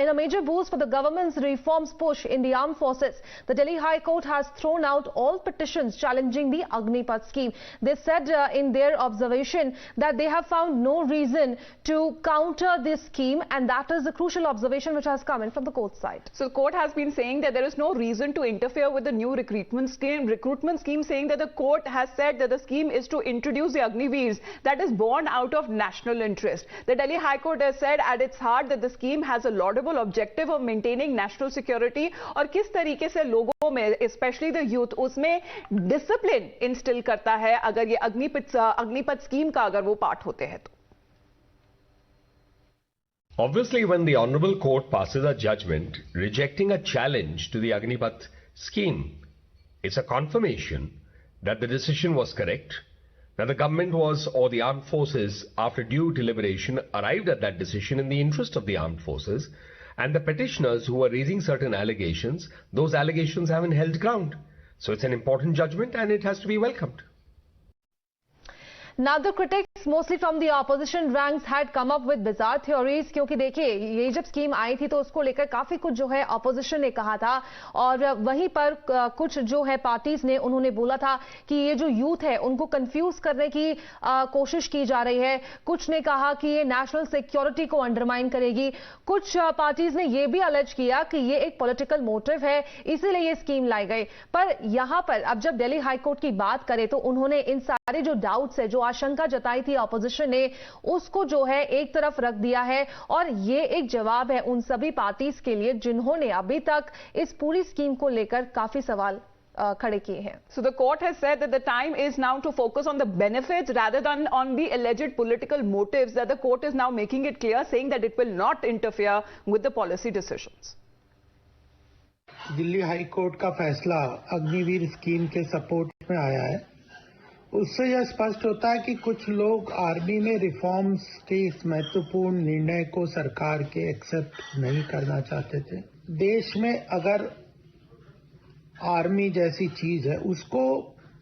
in a major boost for the government's reforms push in the armed forces, the Delhi High Court has thrown out all petitions challenging the Agnipath scheme. They said in their observation that they have found no reason to counter this scheme, and that is a crucial observation which has come in from the court side. So the court has been saying that there is no reason to interfere with the new recruitment scheme, saying that the court has said that the scheme is to introduce the Agniveers that is born out of national interest. The Delhi High Court has said at its heart that the scheme has a laudable objective of maintaining national security और किस तरीके से लोगों में especially the youth उसमें discipline instill करता है अगर ये अग्निपथ scheme का अगर वो part होते हैं तो. Obviously, when the Honorable Court passes a judgment rejecting a challenge to the Agnipath scheme, it's a confirmation that the decision was correct, that the government was, or the armed forces, after due deliberation, arrived at that decision in the interest of the armed forces, and the petitioners who were raising certain allegations, those allegations haven't held ground. So it's an important judgment and it has to be welcomed. Now the critics mostly from the opposition ranks had come up with bizarre theories, क्योंकि देखिए ये जब scheme आई थी तो उसको लेकर काफी कुछ जो है ऑपोजिशन ने कहा था, और वहीं पर कुछ जो है पार्टीज ने उन्होंने बोला था कि ये जो यूथ है उनको कंफ्यूज करने की कोशिश की जा रही है. कुछ ने कहा कि ये नेशनल सिक्योरिटी को अंडरमाइन करेगी. कुछ पार्टीज ने ये भी अलेज किया कि ये एक पॉलिटिकल मोटिव है, इसीलिए ये स्कीम लाई गई. पर यहां पर अब जब दिल्ली हाईकोर्ट की बात करें तो उन्होंने इन सारे जो डाउट्स है, जो आशंका जताई थी ऑपोजिशन ने, उसको जो है एक तरफ रख दिया है, और ये एक जवाब है उन सभी पार्टीज के लिए जिन्होंने अभी तक इस पूरी स्कीम को लेकर काफी सवाल खड़े किए हैं. So the court has said that the time is now to focus on the benefits rather than on the alleged political motives, that the court is now making it clear, saying that it will not interfere with the policy decisions. Delhi high court का फैसला Agniveer scheme के support में आया है. उससे यह स्पष्ट होता है कि कुछ लोग आर्मी में रिफॉर्म्स के इस महत्वपूर्ण निर्णय को सरकार के एक्सेप्ट नहीं करना चाहते थे. देश में अगर आर्मी जैसी चीज है उसको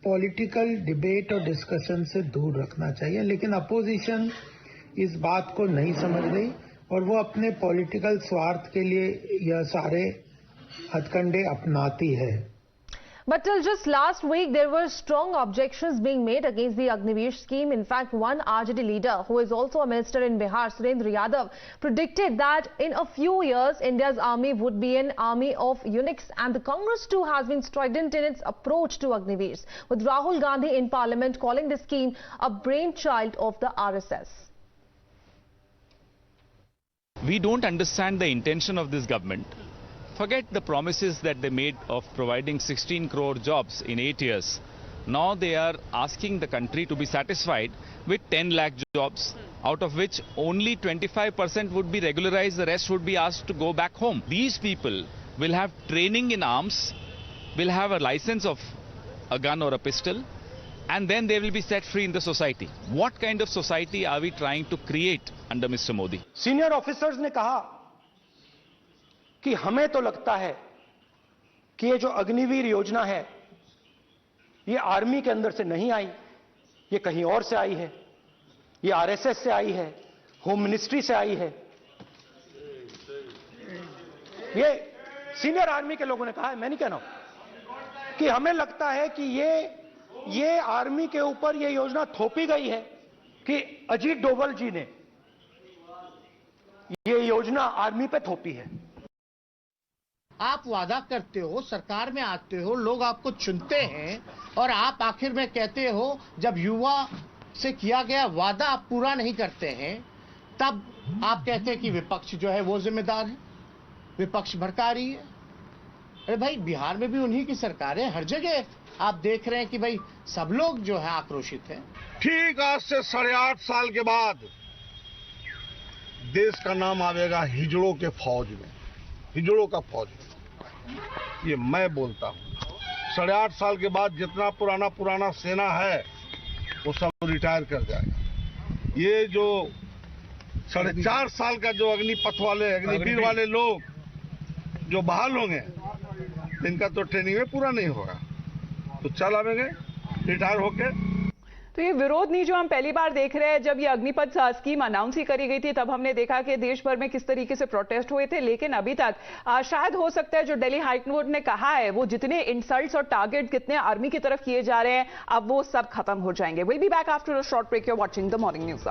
पॉलिटिकल डिबेट और डिस्कशन से दूर रखना चाहिए, लेकिन अपोजिशन इस बात को नहीं समझ रही और वो अपने पॉलिटिकल स्वार्थ के लिए यह सारे हथकंडे अपनाती है. But till just last week, there were strong objections being made against the Agniveer scheme. In fact, one RJD leader, who is also a minister in Bihar, Surendra Yadav, predicted that in a few years, India's army would be an army of eunuchs. And the Congress too has been strident in its approach to Agniveers, with Rahul Gandhi in parliament calling the scheme a brainchild of the RSS. We don't understand the intention of this government. Forget the promises that they made of providing 16 crore jobs in 8 years. Now they are asking the country to be satisfied with 10 lakh jobs, out of which only 25% would be regularized, the rest would be asked to go back home. These people will have training in arms, will have a license of a gun or a pistol, and then they will be set free in the society. What kind of society are we trying to create under Mr. Modi? Senior officers ने कहा कि हमें तो लगता है कि ये जो अग्निवीर योजना है ये आर्मी के अंदर से नहीं आई, ये कहीं और से आई है, ये आरएसएस से आई है, होम मिनिस्ट्री से आई है. ये सीनियर आर्मी के लोगों ने कहा है, मैं नहीं कह रहा हूं, कि हमें लगता है कि ये आर्मी के ऊपर ये योजना थोपी गई है कि अजीत डोभाल जी ने ये योजना आर्मी पे थोपी है. आप वादा करते हो, सरकार में आते हो, लोग आपको चुनते हैं और आप आखिर में कहते हो जब युवा से किया गया वादा आप पूरा नहीं करते हैं, तब आप कहते हैं कि विपक्ष जो है वो जिम्मेदार है, विपक्ष भड़का रही है. अरे भाई, बिहार में भी उन्हीं की सरकार है, हर जगह आप देख रहे हैं कि भाई सब लोग जो है आक्रोशित हैं. ठीक आज से 8.5 साल के बाद देश का नाम आवेगा हिजड़ों के फौज में, हिजड़ों का फौज. ये मैं बोलता हूँ. 8.5 साल के बाद जितना पुराना सेना है वो सब रिटायर कर जाएगा. ये जो 4.5 साल का जो अग्निपथ वाले, अग्निवीर वाले लोग जो बहाल होंगे, इनका तो ट्रेनिंग में पूरा नहीं होगा, तो चल आवेंगे रिटायर होके. तो ये विरोध नहीं जो हम पहली बार देख रहे हैं, जब ये अग्निपथ स्कीम अनाउंस ही करी गई थी तब हमने देखा कि देश भर में किस तरीके से प्रोटेस्ट हुए थे, लेकिन अभी तक शायद हो सकता है जो दिल्ली हाई कोर्ट ने कहा है वो जितने इंसल्ट्स और टारगेट कितने आर्मी की तरफ किए जा रहे हैं अब वो सब खत्म हो जाएंगे। Will be back after a short break. You are watching the morning news.